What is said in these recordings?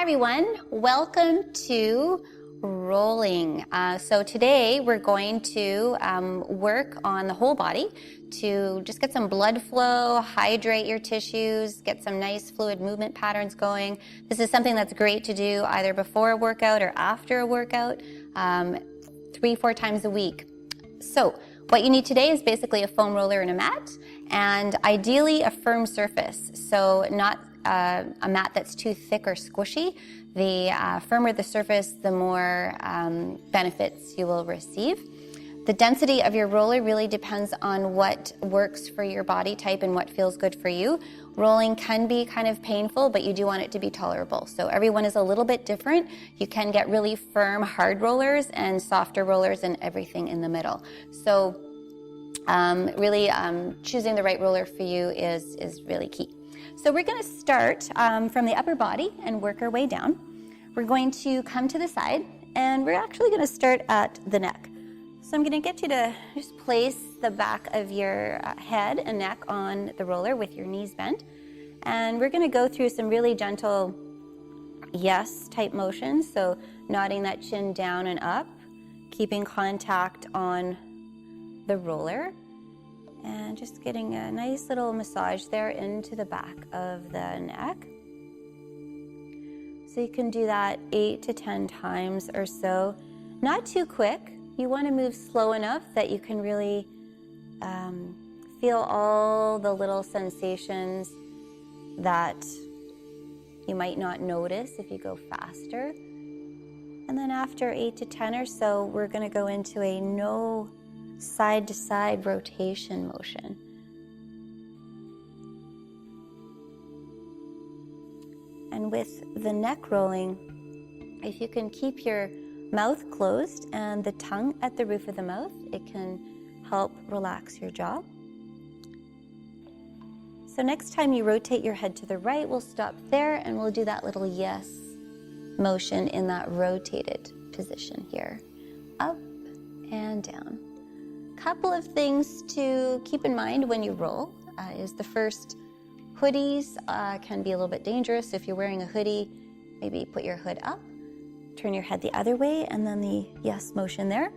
Hi everyone, welcome to rolling. So today we're going to work on the whole body to just get some blood flow, hydrate your tissues, get some nice fluid movement patterns going. This is something that's great to do either before a workout or after a workout, 3-4 times a week. So what you need today is basically a foam roller and a mat, and ideally a firm surface. So not a mat that's too thick or squishy. The firmer the surface, the more benefits you will receive. The density of your roller really depends on what works for your body type and what feels good for you. Rolling can be kind of painful, but you do want it to be tolerable. So everyone is a little bit different. You can get really firm, hard rollers and softer rollers and everything in the middle. So really choosing the right roller for you is really key. So we're going to start from the upper body and work our way down. We're going to come to the side, and we're actually going to start at the neck. So I'm going to get you to just place the back of your head and neck on the roller with your knees bent. And we're going to go through some really gentle yes type motions. So nodding that chin down and up, keeping contact on the roller, and just getting a nice little massage there into the back of the neck. So you can do that 8 to 10 times or so. Not too quick. You want to move slow enough that you can really feel all the little sensations that you might not notice if you go faster. And then after 8 to 10 or so, we're going to go into a no side-to-side rotation motion. And with the neck rolling, if you can keep your mouth closed and the tongue at the roof of the mouth, it can help relax your jaw. So next time you rotate your head to the right, we'll stop there and we'll do that little yes motion in that rotated position here. Up and down. Couple of things to keep in mind when you roll is the first, hoodies can be a little bit dangerous. If you're wearing a hoodie, maybe put your hood up, turn your head the other way, and then the yes motion there.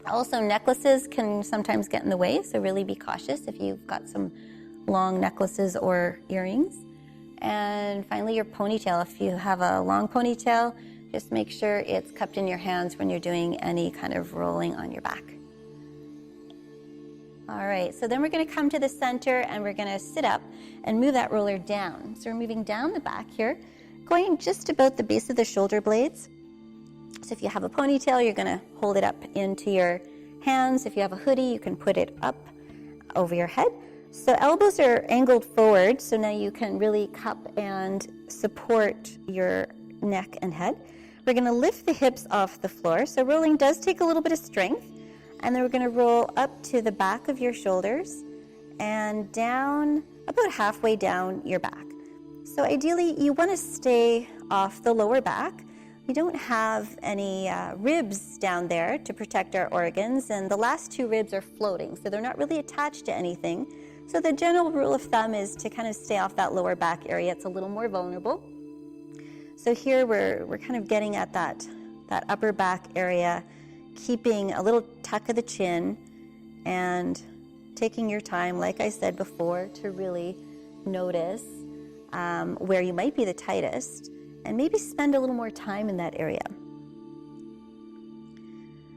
Also, necklaces can sometimes get in the way, so really be cautious if you've got some long necklaces or earrings. And finally, your ponytail. If you have a long ponytail, just make sure it's cupped in your hands when you're doing any kind of rolling on your back. All right, so then we're going to come to the center and we're going to sit up and move that roller down. So we're moving down the back here, going just about the base of the shoulder blades. So if you have a ponytail, you're going to hold it up into your hands. If you have a hoodie, you can put it up over your head. So elbows are angled forward, so now you can really cup and support your neck and head. We're going to lift the hips off the floor. So rolling does take a little bit of strength. And then we're going to roll up to the back of your shoulders and down, about halfway down your back. So ideally, you want to stay off the lower back. We don't have any ribs down there to protect our organs, and the last 2 ribs are floating, so they're not really attached to anything. So the general rule of thumb is to kind of stay off that lower back area. It's a little more vulnerable. So here we're kind of getting at that upper back area, keeping a little tuck of the chin and taking your time, like I said before, to really notice where you might be the tightest and maybe spend a little more time in that area.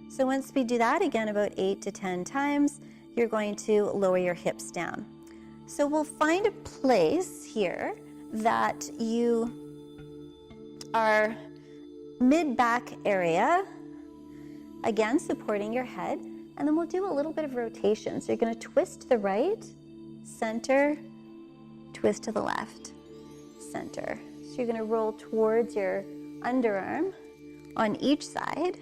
So once we do that, again, about 8 to 10 times, you're going to lower your hips down. So we'll find a place here that you are mid-back area, again, supporting your head, and then we'll do a little bit of rotation. So you're going to twist to the right, center, twist to the left, center. So you're going to roll towards your underarm on each side.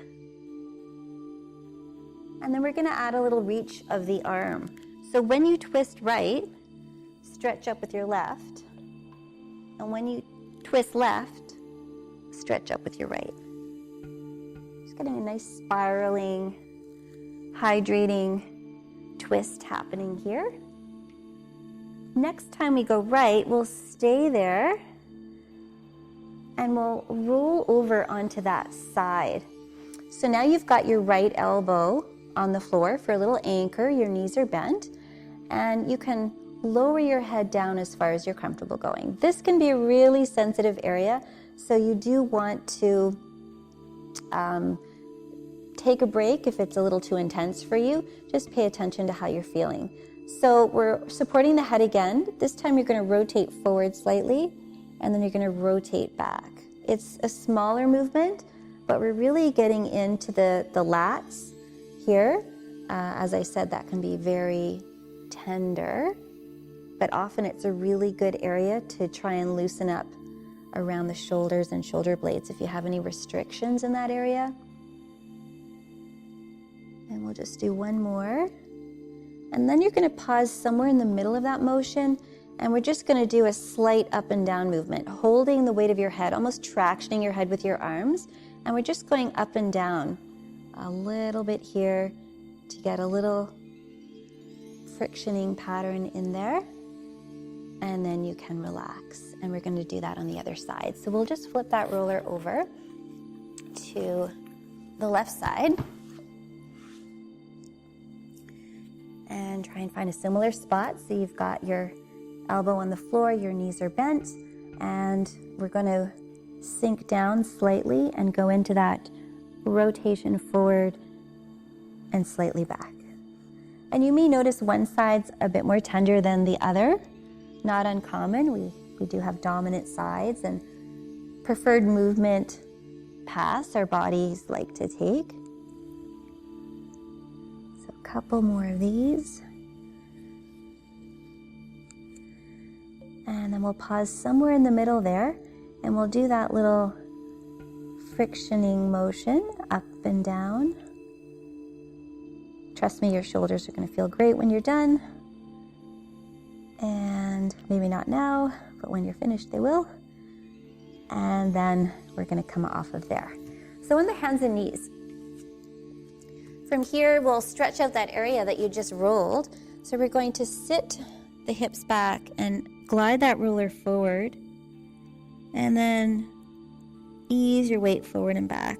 And then we're going to add a little reach of the arm. So when you twist right, stretch up with your left. And when you twist left, stretch up with your right. Getting a nice spiraling, hydrating twist happening here. Next time we go right, we'll stay there and we'll roll over onto that side. So now you've got your right elbow on the floor for a little anchor, your knees are bent, and you can lower your head down as far as you're comfortable going. This can be a really sensitive area, so you do want to take a break if it's a little too intense for you. Just pay attention to how you're feeling. So we're supporting the head again. This time you're going to rotate forward slightly, and then you're going to rotate back. It's a smaller movement, but we're really getting into the lats here. As I said, that can be very tender, but often it's a really good area to try and loosen up around the shoulders and shoulder blades if you have any restrictions in that area. And we'll just do one more. And then you're going to pause somewhere in the middle of that motion, and we're just going to do a slight up and down movement, holding the weight of your head, almost tractioning your head with your arms, and we're just going up and down a little bit here to get a little frictioning pattern in there, and then you can relax. And we're going to do that on the other side. So we'll just flip that roller over to the left side and try and find a similar spot. So you've got your elbow on the floor, your knees are bent, and we're going to sink down slightly and go into that rotation forward and slightly back. And you may notice one side's a bit more tender than the other. Not uncommon. We do have dominant sides and preferred movement paths our bodies like to take. So a couple more of these. And then we'll pause somewhere in the middle there, and we'll do that little frictioning motion up and down. Trust me, your shoulders are going to feel great when you're done. And maybe not now, but when you're finished, they will. And then we're going to come off of there. So on the hands and knees. From here, we'll stretch out that area that you just rolled. So we're going to sit the hips back and glide that roller forward. And then ease your weight forward and back.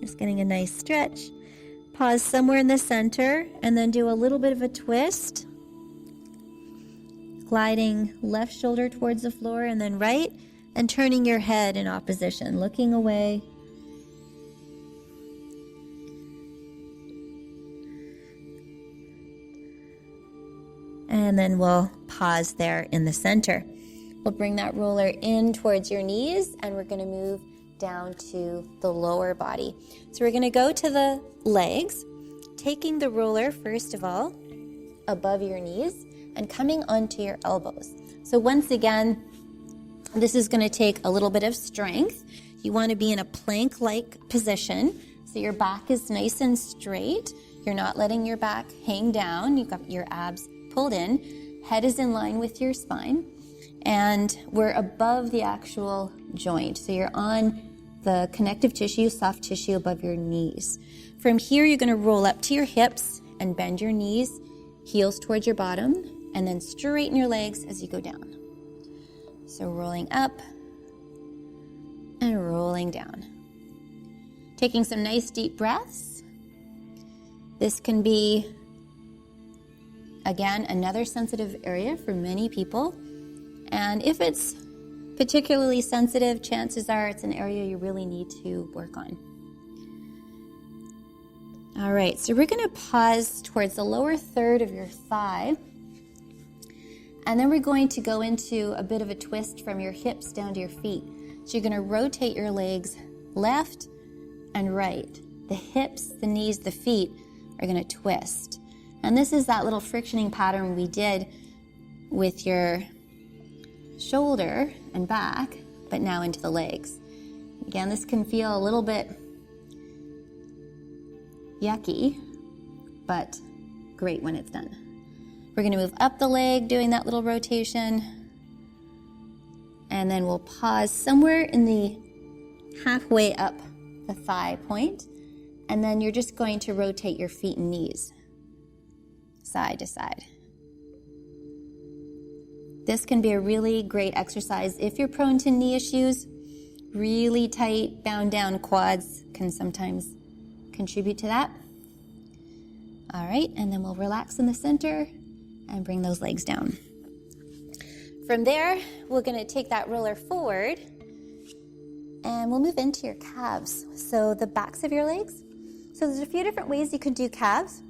Just getting a nice stretch. Pause somewhere in the center, and then do a little bit of a twist. Gliding left shoulder towards the floor and then right, and turning your head in opposition, looking away. And then we'll pause there in the center. We'll bring that roller in towards your knees, and we're going to move down to the lower body. So we're going to go to the legs, taking the roller first of all above your knees and coming onto your elbows. So once again, this is going to take a little bit of strength. You want to be in a plank-like position so your back is nice and straight. You're not letting your back hang down. You've got your abs pulled in. Head is in line with your spine. And we're above the actual joint. So you're on the connective tissue, soft tissue above your knees. From here, you're going to roll up to your hips and bend your knees, heels towards your bottom, and then straighten your legs as you go down. So rolling up and rolling down. Taking some nice deep breaths. This can be, again, another sensitive area for many people. And if it's particularly sensitive, chances are it's an area you really need to work on. All right, so we're going to pause towards the lower third of your thigh. And then we're going to go into a bit of a twist from your hips down to your feet. So you're going to rotate your legs left and right. The hips, the knees, the feet are going to twist. And this is that little frictioning pattern we did with your shoulder and back, but now into the legs. Again, this can feel a little bit yucky, but great when it's done. We're going to move up the leg, doing that little rotation, and then we'll pause somewhere in the halfway up the thigh point, and then you're just going to rotate your feet and knees side to side. This can be a really great exercise if you're prone to knee issues. Really tight, bound down quads can sometimes contribute to that. All right, and then we'll relax in the center and bring those legs down. From there, we're going to take that roller forward and we'll move into your calves. So the backs of your legs. So there's a few different ways you can do calves.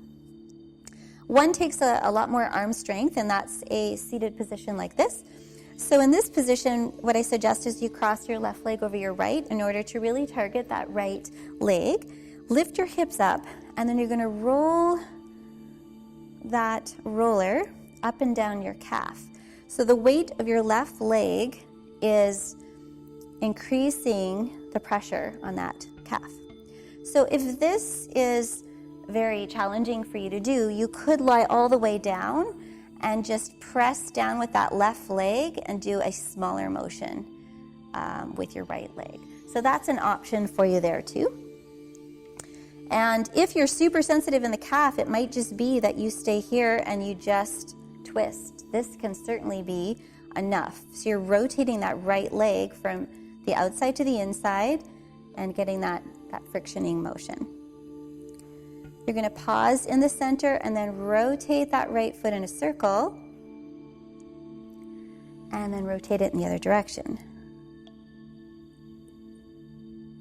One takes a lot more arm strength, and that's a seated position like this. So in this position, what I suggest is you cross your left leg over your right in order to really target that right leg. Lift your hips up, and then you're going to roll that roller up and down your calf. So the weight of your left leg is increasing the pressure on that calf. So if this is very challenging for you to do, you could lie all the way down and just press down with that left leg and do a smaller motion with your right leg. So that's an option for you there too. And if you're super sensitive in the calf, it might just be that you stay here and you just twist. This can certainly be enough. So you're rotating that right leg from the outside to the inside and getting that frictioning motion. You're going to pause in the center and then rotate that right foot in a circle and then rotate it in the other direction.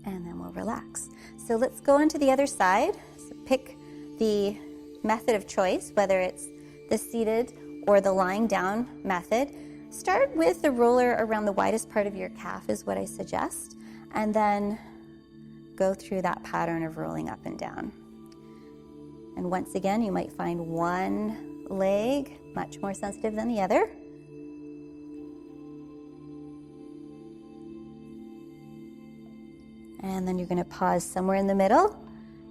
And then we'll relax. So let's go into the other side. So pick the method of choice, whether it's the seated or the lying down method. Start with the roller around the widest part of your calf is what I suggest, and then go through that pattern of rolling up and down. And once again, you might find one leg much more sensitive than the other. And then you're going to pause somewhere in the middle,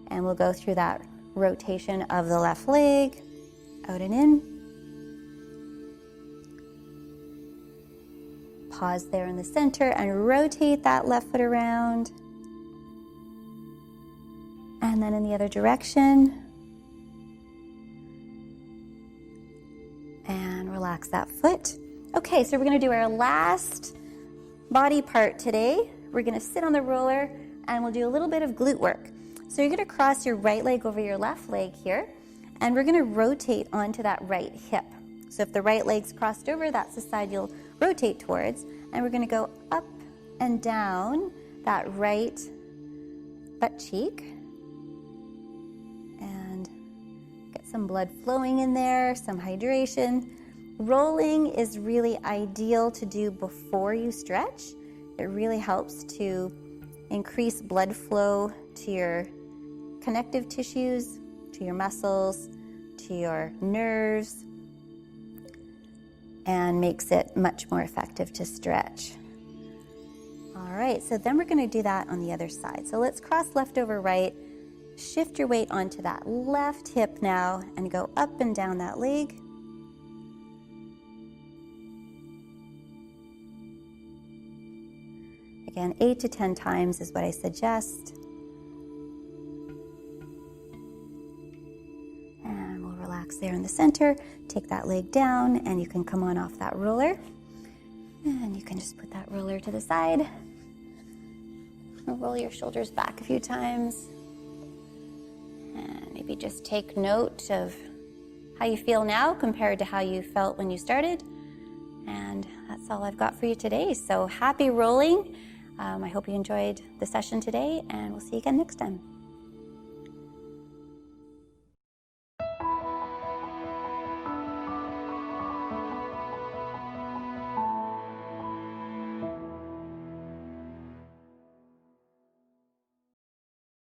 and we'll go through that rotation of the left leg, out and in. Pause there in the center and rotate that left foot around. And then in the other direction. And relax that foot. Okay, so we're going to do our last body part today. We're going to sit on the roller and we'll do a little bit of glute work. So you're going to cross your right leg over your left leg here, and we're going to rotate onto that right hip. So if the right leg's crossed over, that's the side you'll rotate towards, and we're going to go up and down that right butt cheek and get some blood flowing in there, some hydration. Rolling is really ideal to do before you stretch. It really helps to increase blood flow to your connective tissues, to your muscles, to your nerves, and makes it much more effective to stretch. All right, so then we're going to do that on the other side. So let's cross left over right, shift your weight onto that left hip now, and go up and down that leg. Again, 8 to 10 times is what I suggest. And we'll relax there in the center. Take that leg down, and you can come on off that roller. And you can just put that roller to the side. And roll your shoulders back a few times. And maybe just take note of how you feel now compared to how you felt when you started. And that's all I've got for you today. So happy rolling. I hope you enjoyed the session today, and we'll see you again next time.